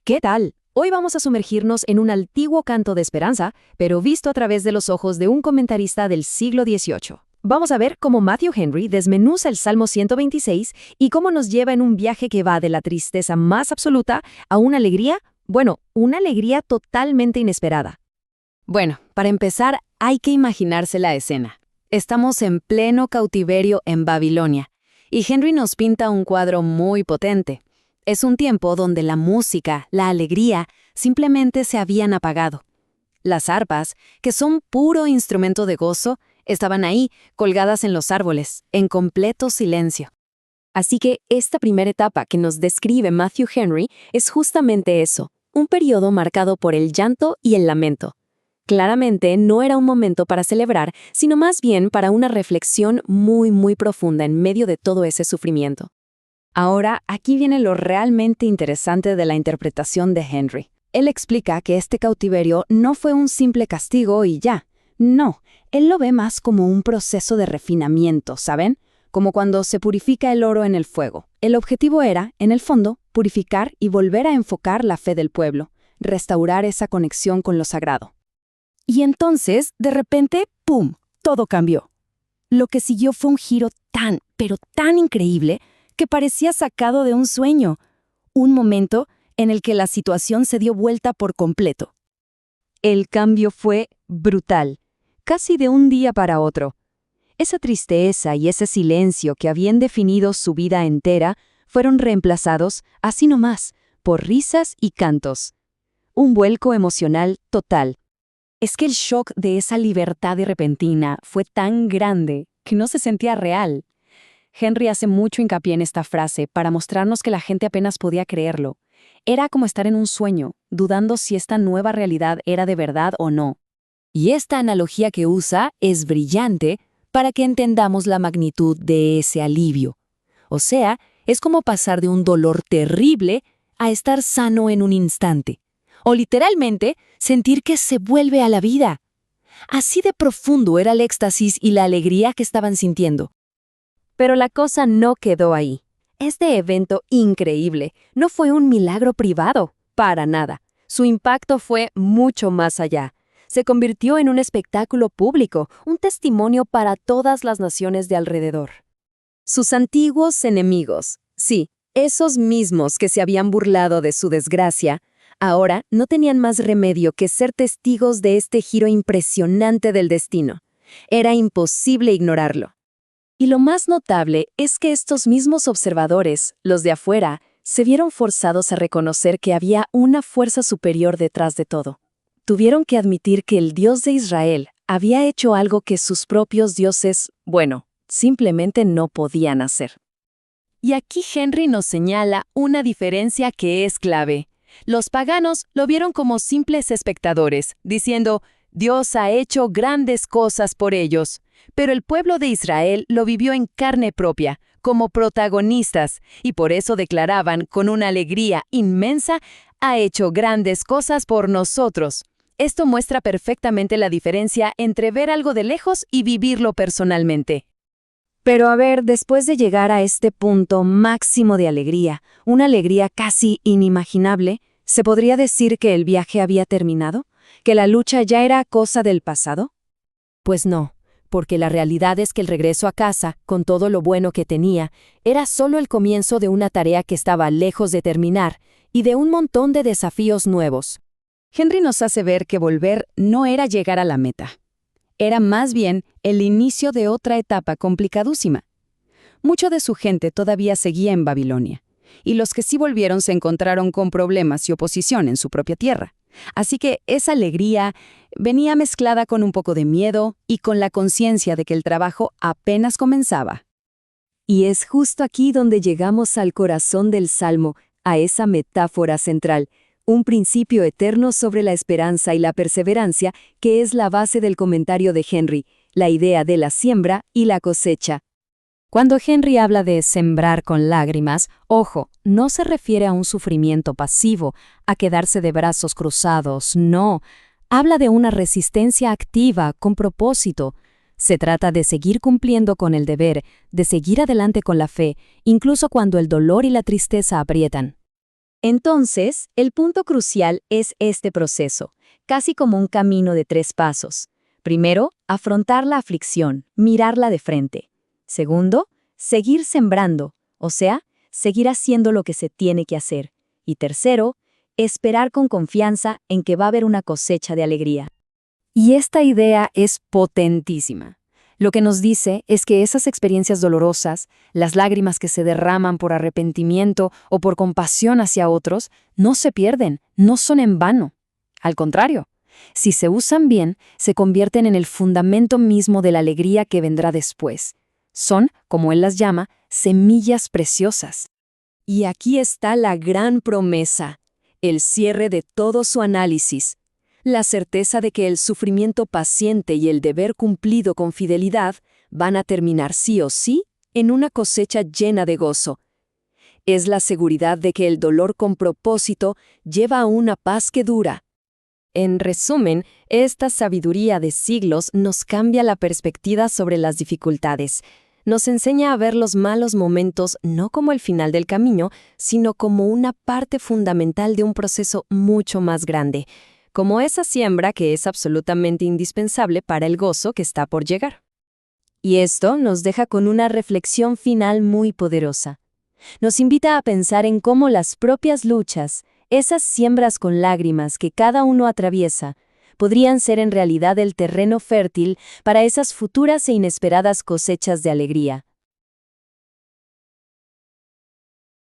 ¿Qué tal? Hoy vamos a sumergirnos en un antiguo canto de esperanza, pero visto a través de los ojos de un comentarista del siglo XVIII. Vamos a ver cómo Matthew Henry desmenuza el Salmo 126 y cómo nos lleva en un viaje que va de la tristeza más absoluta a una alegría, bueno, una alegría totalmente inesperada. Bueno, para empezar, hay que imaginarse la escena. Estamos en pleno cautiverio en Babilonia, y Henry nos pinta un cuadro muy potente. Es un tiempo donde la música, la alegría, simplemente se habían apagado. Las arpas, que son puro instrumento de gozo, estaban ahí, colgadas en los árboles, en completo silencio. Así que esta primera etapa que nos describe Matthew Henry es justamente eso, un periodo marcado por el llanto y el lamento. Claramente no era un momento para celebrar, sino más bien para una reflexión muy profunda en medio de todo ese sufrimiento. Ahora, aquí viene lo realmente interesante de la interpretación de Henry. Él explica que este cautiverio no fue un simple castigo y ya. No, él lo ve más como un proceso de refinamiento, ¿saben? Como cuando se purifica el oro en el fuego. El objetivo era, en el fondo, purificar y volver a enfocar la fe del pueblo, restaurar esa conexión con lo sagrado. Y entonces, de repente, ¡pum!, todo cambió. Lo que siguió fue un giro pero tan increíble, que parecía sacado de un sueño. Un momento en el que la situación se dio vuelta por completo. El cambio fue brutal, casi de un día para otro. Esa tristeza y ese silencio que habían definido su vida entera fueron reemplazados, así nomás, por risas y cantos. Un vuelco emocional total. Es que el shock de esa libertad repentina fue tan grande que no se sentía real. Henry hace mucho hincapié en esta frase para mostrarnos que la gente apenas podía creerlo. Era como estar en un sueño, dudando si esta nueva realidad era de verdad o no. Y esta analogía que usa es brillante para que entendamos la magnitud de ese alivio. O sea, es como pasar de un dolor terrible a estar sano en un instante. O literalmente, sentir que se vuelve a la vida. Así de profundo era el éxtasis y la alegría que estaban sintiendo. Pero la cosa no quedó ahí. Este evento increíble no fue un milagro privado, para nada. Su impacto fue mucho más allá. Se convirtió en un espectáculo público, un testimonio para todas las naciones de alrededor. Sus antiguos enemigos, sí, esos mismos que se habían burlado de su desgracia, ahora no tenían más remedio que ser testigos de este giro impresionante del destino. Era imposible ignorarlo. Y lo más notable es que estos mismos observadores, los de afuera, se vieron forzados a reconocer que había una fuerza superior detrás de todo. Tuvieron que admitir que el Dios de Israel había hecho algo que sus propios dioses, simplemente no podían hacer. Y aquí Henry nos señala una diferencia que es clave. Los paganos lo vieron como simples espectadores, diciendo, Dios ha hecho grandes cosas por ellos. Pero el pueblo de Israel lo vivió en carne propia, como protagonistas, y por eso declaraban con una alegría inmensa, ha hecho grandes cosas por nosotros. Esto muestra perfectamente la diferencia entre ver algo de lejos y vivirlo personalmente. Pero a ver, después de llegar a este punto máximo de alegría, una alegría casi inimaginable, ¿se podría decir que el viaje había terminado? ¿Que la lucha ya era cosa del pasado? Pues no. Porque la realidad es que el regreso a casa, con todo lo bueno que tenía, era solo el comienzo de una tarea que estaba lejos de terminar y de un montón de desafíos nuevos. Henry nos hace ver que volver no era llegar a la meta. Era más bien el inicio de otra etapa complicadísima. Mucho de su gente todavía seguía en Babilonia, y los que sí volvieron se encontraron con problemas y oposición en su propia tierra. Así que esa alegría venía mezclada con un poco de miedo y con la conciencia de que el trabajo apenas comenzaba. Y es justo aquí donde llegamos al corazón del Salmo, a esa metáfora central, un principio eterno sobre la esperanza y la perseverancia que es la base del comentario de Henry, la idea de la siembra y la cosecha. Cuando Henry habla de sembrar con lágrimas, ojo, no se refiere a un sufrimiento pasivo, a quedarse de brazos cruzados, no. Habla de una resistencia activa, con propósito. Se trata de seguir cumpliendo con el deber, de seguir adelante con la fe, incluso cuando el dolor y la tristeza aprietan. Entonces, el punto crucial es este proceso, casi como un camino de 3 pasos. Primero, afrontar la aflicción, mirarla de frente. Segundo, seguir sembrando, o sea, seguir haciendo lo que se tiene que hacer. Y tercero, esperar con confianza en que va a haber una cosecha de alegría. Y esta idea es potentísima. Lo que nos dice es que esas experiencias dolorosas, las lágrimas que se derraman por arrepentimiento o por compasión hacia otros, no se pierden, no son en vano. Al contrario, si se usan bien, se convierten en el fundamento mismo de la alegría que vendrá después. Son, como él las llama, semillas preciosas. Y aquí está la gran promesa, el cierre de todo su análisis. La certeza de que el sufrimiento paciente y el deber cumplido con fidelidad van a terminar sí o sí en una cosecha llena de gozo. Es la seguridad de que el dolor con propósito lleva a una paz que dura. En resumen, esta sabiduría de siglos nos cambia la perspectiva sobre las dificultades. Nos enseña a ver los malos momentos no como el final del camino, sino como una parte fundamental de un proceso mucho más grande, como esa siembra que es absolutamente indispensable para el gozo que está por llegar. Y esto nos deja con una reflexión final muy poderosa. Nos invita a pensar en cómo las propias luchas, esas siembras con lágrimas que cada uno atraviesa, podrían ser en realidad el terreno fértil para esas futuras e inesperadas cosechas de alegría.